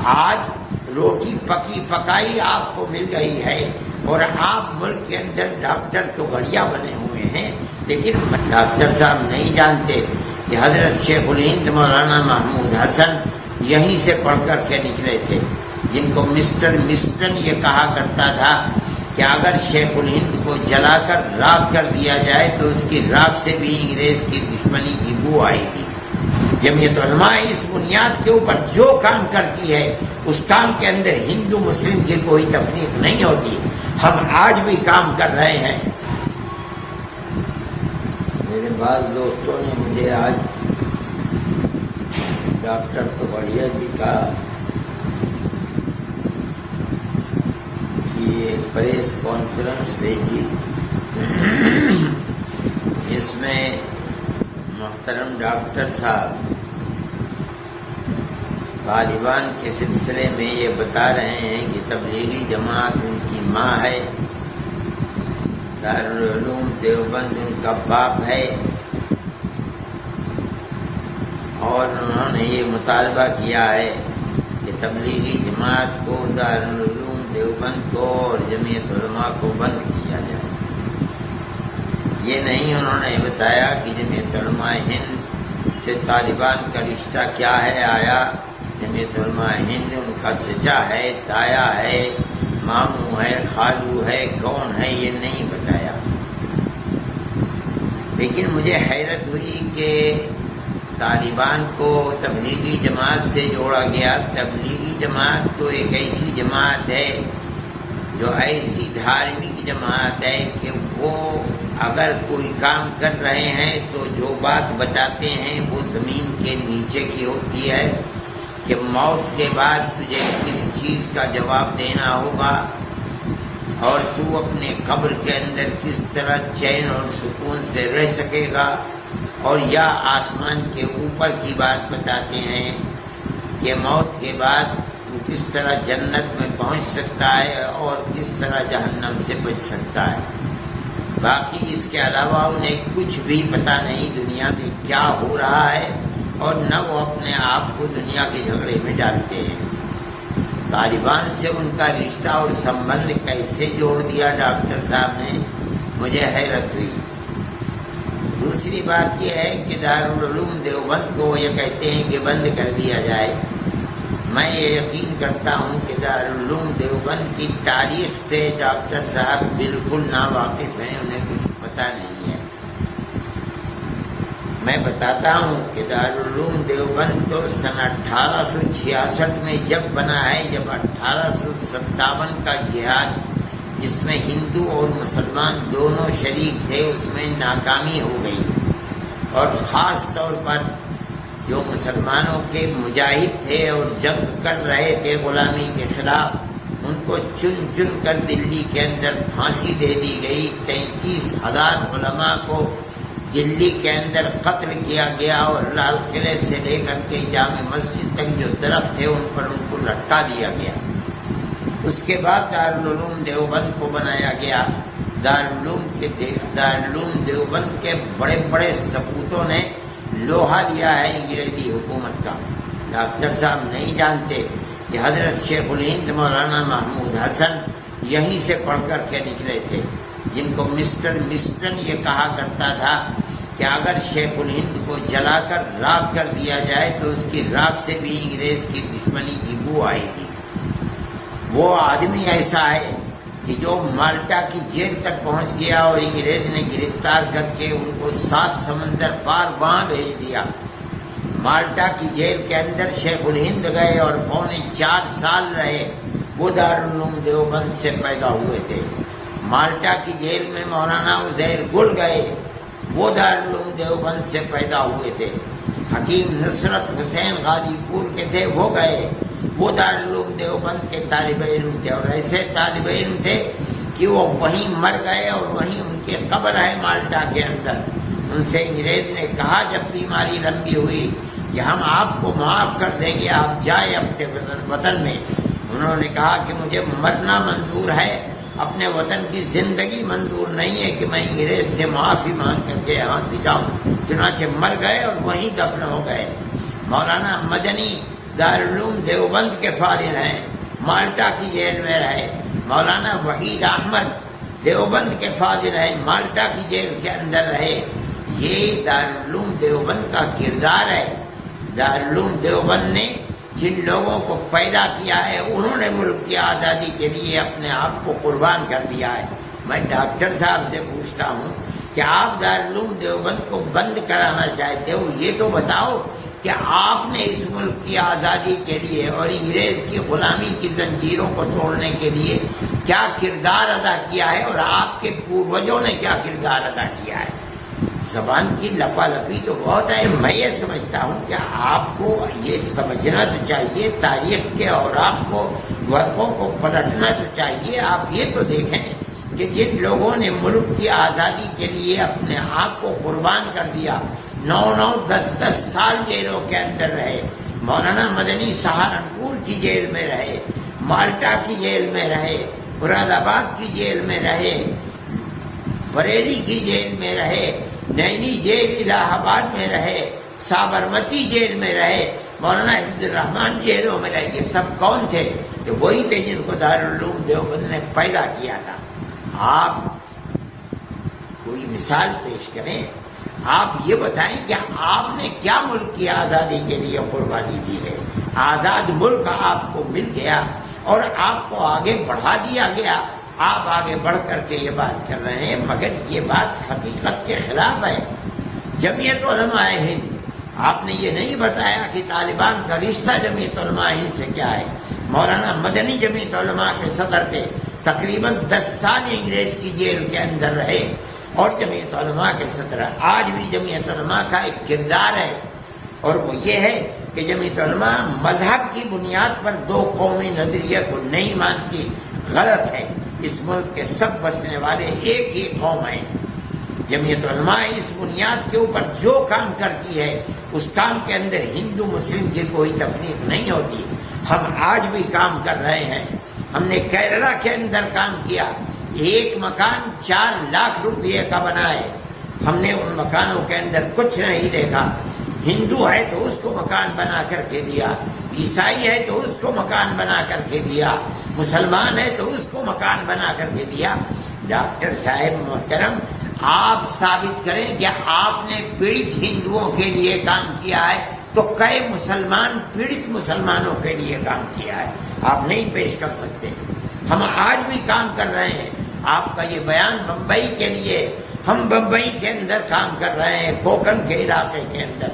آج روٹی پکی پکائی آپ کو مل گئی ہے اور آپ ملک کے اندر ڈاکٹر تو گڑیا بنے ہوئے ہیں، لیکن ڈاکٹر صاحب نہیں جانتے کہ حضرت شیخ الہند مولانا محمود حسن یہیں سے پڑھ کر کے نکلے تھے، جن کو مسٹر مسٹن یہ کہا کرتا تھا کہ اگر شیخ الہند کو جلا کر راکھ کر دیا جائے تو اس کی راکھ سے بھی انگریز کی دشمنی کی بو آئے گی۔ جمعیت علماء اس بنیاد کے اوپر جو کام کرتی ہے اس کام کے اندر ہندو مسلم کی کوئی تفریق نہیں ہوتی، ہم آج بھی کام کر رہے ہیں۔ میرے بعض دوستوں نے مجھے آج ڈاکٹر تو بڑھیا جی کا یہ پریس کانفرنس بھیجی جس میں محترم ڈاکٹر صاحب طالبان کے سلسلے میں یہ بتا رہے ہیں کہ تبلیغی جماعت ان کی ماں ہے، دارالعلوم دیوبند ان کا باپ ہے، اور انہوں نے یہ مطالبہ کیا ہے کہ تبلیغی جماعت کو، دارالعلوم دیوبند کو اور جمعیت علماء کو بند کیا جائے۔ یہ نہیں انہوں نے بتایا کہ جمعیت علماء ہند سے طالبان کا رشتہ کیا ہے، آیا جمعیت علماء ہند ان کا چچا ہے، تایا ہے، ماموں ہے، خالو ہے، کون ہے، یہ نہیں بتایا۔ لیکن مجھے حیرت ہوئی کہ طالبان کو تبلیغی جماعت سے جوڑا گیا۔ تبلیغی جماعت تو ایک ایسی جماعت ہے جو ایسی دھارمک جماعت ہے کہ وہ اگر کوئی کام کر رہے ہیں تو جو بات بتاتے ہیں وہ زمین کے نیچے کی ہوتی ہے کہ موت کے بعد تجھے کس چیز کا جواب دینا ہوگا اور تو اپنے قبر کے اندر کس طرح چین اور سکون سے رہ سکے گا، اور یا آسمان کے اوپر کی بات بتاتے ہیں کہ موت کے بعد تو کس طرح جنت میں پہنچ سکتا ہے اور کس طرح جہنم سے بچ سکتا ہے۔ باقی اس کے علاوہ انہیں کچھ بھی پتہ نہیں دنیا میں کیا ہو رہا ہے، اور نہ وہ اپنے آپ کو دنیا کے جھگڑے میں ڈالتے ہیں۔ طالبان سے ان کا رشتہ اور سنبندھ کیسے جوڑ دیا ڈاکٹر صاحب نے، مجھے حیرت ہوئی۔ دوسری بات یہ ہے کہ دارالعلوم دیوبند کو یہ کہتے ہیں کہ بند کر دیا جائے۔ میں یہ یقین کرتا ہوں کہ دارالعلوم دیوبند کی تاریخ سے ڈاکٹر صاحب بالکل ناواقف ہیں، انہیں کچھ پتہ نہیں ہے۔ میں بتاتا ہوں کہ دارالعلوم دیوبند تو سن 1866 میں جب بنا ہے، جب 1857 کا جہاد جس میں ہندو اور مسلمان دونوں شریک تھے اس میں ناکامی ہو گئی، اور خاص طور پر جو مسلمانوں کے مجاہد تھے اور جنگ کر رہے تھے غلامی کے خلاف، ان کو چن چن کر دلی کے اندر پھانسی دے دی گئی۔ 33,000 علماء کو دلی کے اندر قتل کیا گیا، اور لال قلعے سے لے کر کے جامع مسجد تک جو درخت تھے ان پر ان کو لٹکا دیا گیا۔ اس کے بعد دارالعلوم دیوبند کو بنایا گیا۔ دارالعلوم دیوبند کے بڑے بڑے سپوتوں نے لوہا لیا ہے انگریزی حکومت کا۔ ڈاکٹر صاحب نہیں جانتے کہ حضرت شیخ الہند مولانا محمود حسن یہیں سے پڑھ کر کے نکلے تھے، جن کو مسٹر مسٹن یہ کہا کرتا تھا کہ اگر شیخ الہند کو جلا کر راکھ کر دیا جائے تو اس کی راکھ سے بھی انگریز کی دشمنی کی بو آئے گی۔ وہ آدمی ایسا ہے کہ جو مالٹا کی جیل تک پہنچ گیا اور انگریز نے گرفتار کر کے ان کو 7 سمندر پار وہاں بھیج دیا۔ مالٹا کی جیل کے اندر شیخ الہند گئے اور 4 سال رہے۔ وہ دارالعلوم دیوبند سے پیدا ہوئے تھے۔ مالٹا کی جیل میں مولانا عزیر گل گئے، وہ دارالعلوم دیوبند سے پیدا ہوئے تھے۔ حکیم نصرت حسین غازی پور کے تھے، وہ گئے، وہ دارالعلوم دیوبند کے طالب علم تھے، اور ایسے طالب علم تھے کہ وہ وہیں مر گئے اور وہیں ان کی قبر ہے مالٹا کے اندر۔ ان سے انگریز نے کہا جب بیماری لمبی ہوئی کہ ہم آپ کو معاف کر دیں گے، آپ جائیں اپنے وطن میں۔ انہوں نے کہا کہ مجھے مرنا منظور ہے، اپنے وطن کی زندگی منظور نہیں ہے کہ میں انگریز سے معافی مانگ کر کے یہاں سے جاؤں۔ چنانچہ مر گئے اور وہیں دفن ہو گئے۔ مولانا مدنی دارالعلوم دیوبند کے فارغ ہیں، مالٹا کی جیل میں رہے۔ مولانا وحید احمد دیوبند کے فاضل ہیں، مالٹا کی جیل کے اندر رہے۔ یہ دارالعلوم دیوبند کا کردار ہے۔ دارالعلوم دیوبند نے جن لوگوں کو پیدا کیا ہے، انہوں نے ملک کی آزادی کے لیے اپنے آپ کو قربان کر دیا ہے۔ میں ڈاکٹر صاحب سے پوچھتا ہوں کہ آپ دارالعلوم دیوبند کو بند کرانا چاہتے ہو، یہ تو بتاؤ کہ آپ نے اس ملک کی آزادی کے لیے اور انگریز کی غلامی کی زنجیروں کو توڑنے کے لیے کیا کردار ادا کیا ہے، اور آپ کے پوروجوں نے کیا کردار ادا کیا ہے۔ زبان کی لپالپی تو بہت ہے۔ میں یہ سمجھتا ہوں کہ آپ کو یہ سمجھنا تو چاہیے، تاریخ کے اوراق کو، ورقوں کو پلٹنا تو چاہیے۔ آپ یہ تو دیکھیں کہ جن لوگوں نے ملک کی آزادی کے لیے اپنے آپ کو قربان کر دیا، 9 10 سال جیلوں کے اندر رہے۔ مولانا مدنی سہارنپور کی جیل میں رہے، مالٹا کی جیل میں رہے، مراد آباد کی جیل میں رہے، بریلی کی جیل میں رہے، نینی جیل الہ آباد میں رہے، سابرمتی جیل میں رہے، مولانا حفظ الرحمان جیلوں میں رہے۔ یہ سب کون تھے؟ یہ وہی تھے جن کو دارالعلوم دیوبند نے پیدا کیا تھا۔ آپ کوئی مثال پیش کریں، آپ یہ بتائیں کہ آپ نے کیا ملک کی آزادی کے لیے قربانی دی ہے۔ آزاد ملک آپ کو مل گیا اور آپ کو آگے بڑھا دیا گیا، آپ آگے بڑھ کر کے یہ بات کر رہے ہیں، مگر یہ بات حقیقت کے خلاف ہے۔ جمعیت علماء ہند، آپ نے یہ نہیں بتایا کہ طالبان کا رشتہ جمعیت علماء ہند سے کیا ہے۔ مولانا مدنی جمعیت علماء کے صدر تھے، تقریباً 10 سال انگریز کی جیل کے اندر رہے اور جمعیت علماء کے صدر۔ آج بھی جمعیت علماء کا ایک کردار ہے، اور وہ یہ ہے کہ جمعیت علماء مذہب کی بنیاد پر 2 قومی نظریے کو نہیں مانتی، غلط ہے۔ اس ملک کے سب بسنے والے ایک ہی قوم ہیں۔ جمعیت علماء اس بنیاد کے اوپر جو کام کرتی ہے، اس کام کے اندر ہندو مسلم کی کوئی تفریق نہیں ہوتی۔ ہم آج بھی کام کر رہے ہیں۔ ہم نے کیرلا کے اندر کام کیا، ایک مکان 4 لاکھ روپئے کا بنا ہے۔ ہم نے ان مکانوں کے اندر کچھ نہیں دیکھا۔ ہندو ہے تو اس کو مکان بنا کر کے دیا، عیسائی ہے تو اس کو مکان بنا کر کے دیا، مسلمان ہے تو اس کو مکان بنا کر کے دیا۔ ڈاکٹر صاحب محترم، آپ ثابت کریں کہ آپ نے پیڑت ہندوؤں کے لیے کام کیا ہے تو کئی مسلمان پیڑت مسلمانوں کے لیے کام کیا ہے؟ آپ نہیں پیش کر سکتے۔ ہم آج بھی کام کر رہے ہیں۔ آپ کا یہ بیان بمبئی کے لیے، ہم بمبئی کے اندر کام کر رہے ہیں، کوکن کے علاقے کے اندر۔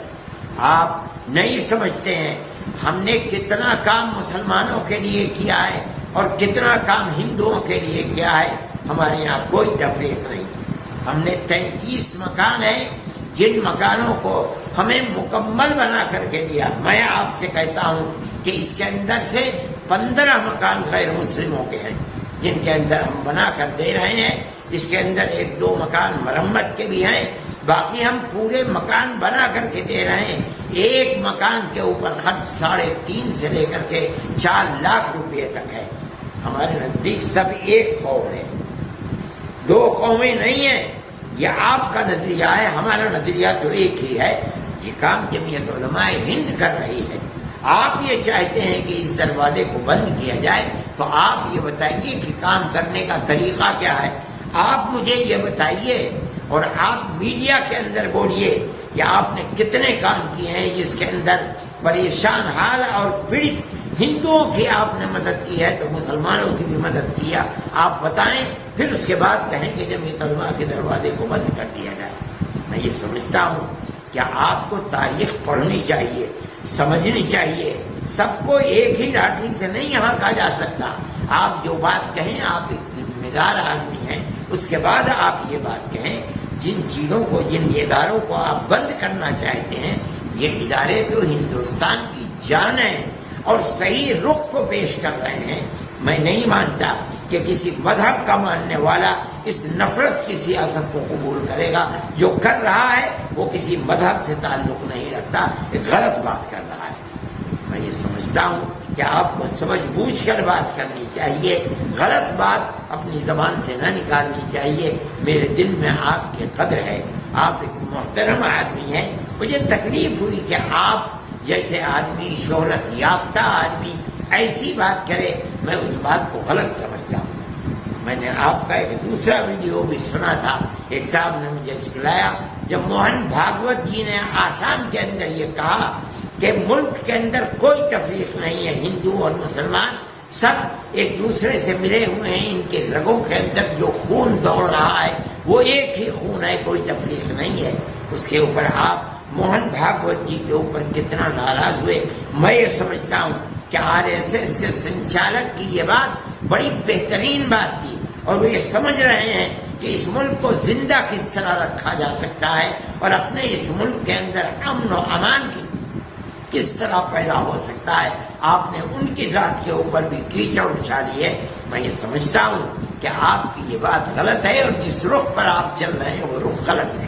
آپ نہیں سمجھتے ہیں ہم نے کتنا کام مسلمانوں کے لیے کیا ہے اور کتنا کام ہندوؤں کے لیے کیا ہے۔ ہمارے یہاں کوئی تفریق نہیں۔ ہم نے 33 مکان ہیں جن مکانوں کو ہمیں مکمل بنا کر کے دیا۔ میں آپ سے کہتا ہوں کہ اس کے اندر سے 15 مکان غیر مسلموں کے ہیں جن کے اندر ہم بنا کر دے رہے ہیں۔ اس کے اندر 1-2 مکان مرمت کے بھی ہیں، باقی ہم پورے مکان بنا کر کے دے رہے ہیں۔ ایک مکان کے اوپر خرچ 3.5 سے لے کر کے 4 لاکھ روپئے تک ہے۔ ہمارے نزدیک سب ایک قوم ہے، 2 قومیں نہیں ہیں۔ یہ آپ کا نظریہ ہے، ہمارا نظریہ تو ایک ہی ہے۔ یہ کام جمعیت علماء ہند کر رہی ہے۔ آپ یہ چاہتے ہیں کہ اس دروازے کو بند کیا جائے، تو آپ یہ بتائیے کہ کام کرنے کا طریقہ کیا ہے۔ آپ مجھے یہ بتائیے اور آپ میڈیا کے اندر بولیے کہ آپ نے کتنے کام کیے ہیں جس کے اندر پریشان حال اور پیڑت ہندوؤں کی آپ نے مدد کی ہے تو مسلمانوں کی بھی مدد کیا، آپ بتائیں، پھر اس کے بعد کہیں کہ جمعیت علماء کے دروازے کو بند کر دیا جائے۔ میں یہ سمجھتا ہوں کہ آپ کو تاریخ پڑھنی چاہیے، سمجھنی چاہیے۔ سب کو ایک ہی لاٹھی سے نہیں یہاں کہا جا سکتا۔ آپ جو بات کہیں، آپ ایک ذمہ دار آدمی ہیں، اس کے بعد آپ یہ بات کہیں۔ جن چیزوں کو، جن اداروں کو آپ بند کرنا چاہتے ہیں، یہ ادارے تو ہندوستان کی جان ہیں اور صحیح رخ کو پیش کر رہے ہیں۔ میں نہیں مانتا کہ کسی مذہب کا ماننے والا اس نفرت کی سیاست کو قبول کرے گا۔ جو کر رہا ہے وہ کسی مذہب سے تعلق نہیں رکھتا، ایک غلط بات کر رہا ہے۔ میں یہ سمجھتا ہوں کہ آپ کو سمجھ بوجھ کر بات کرنی چاہیے، غلط بات اپنی زبان سے نہ نکالنی چاہیے۔ میرے دل میں آپ کی قدر ہے، آپ ایک محترم آدمی ہیں۔ مجھے تکلیف ہوئی کہ آپ جیسے آدمی شہرت یافتہ آدمی ایسی بات کرے، میں اس بات کو غلط سمجھتا ہوں۔ میں نے آپ کا ایک دوسرا ویڈیو بھی سنا تھا، ایک صاحب نے مجھے سکھلایا، جب موہن بھاگوت جی نے آسام کے اندر یہ کہا کہ ملک کے اندر کوئی تفریق نہیں ہے، ہندو اور مسلمان سب ایک دوسرے سے ملے ہوئے ہیں، ان کے رگوں کے اندر جو خون دوڑ رہا ہے وہ ایک ہی خون ہے، کوئی تفریق نہیں ہے۔ اس کے اوپر آپ موہن بھاگوت جی کے اوپر کتنا ناراض ہوئے۔ میں یہ سمجھتا ہوں کہ RSS کے سنچالک کی یہ بات بڑی بہترین بات تھی، اور وہ یہ سمجھ رہے ہیں کہ اس ملک کو زندہ کس طرح رکھا جا سکتا ہے اور اپنے اس ملک کے اندر امن و امان کی کس طرح پیدا ہو سکتا ہے۔ آپ نے ان کی ذات کے اوپر بھی کیچڑ اچھالی ہے۔ میں یہ سمجھتا ہوں کہ آپ کی یہ بات غلط ہے، اور جس رخ پر آپ چل رہے ہیں وہ رخ غلط ہے۔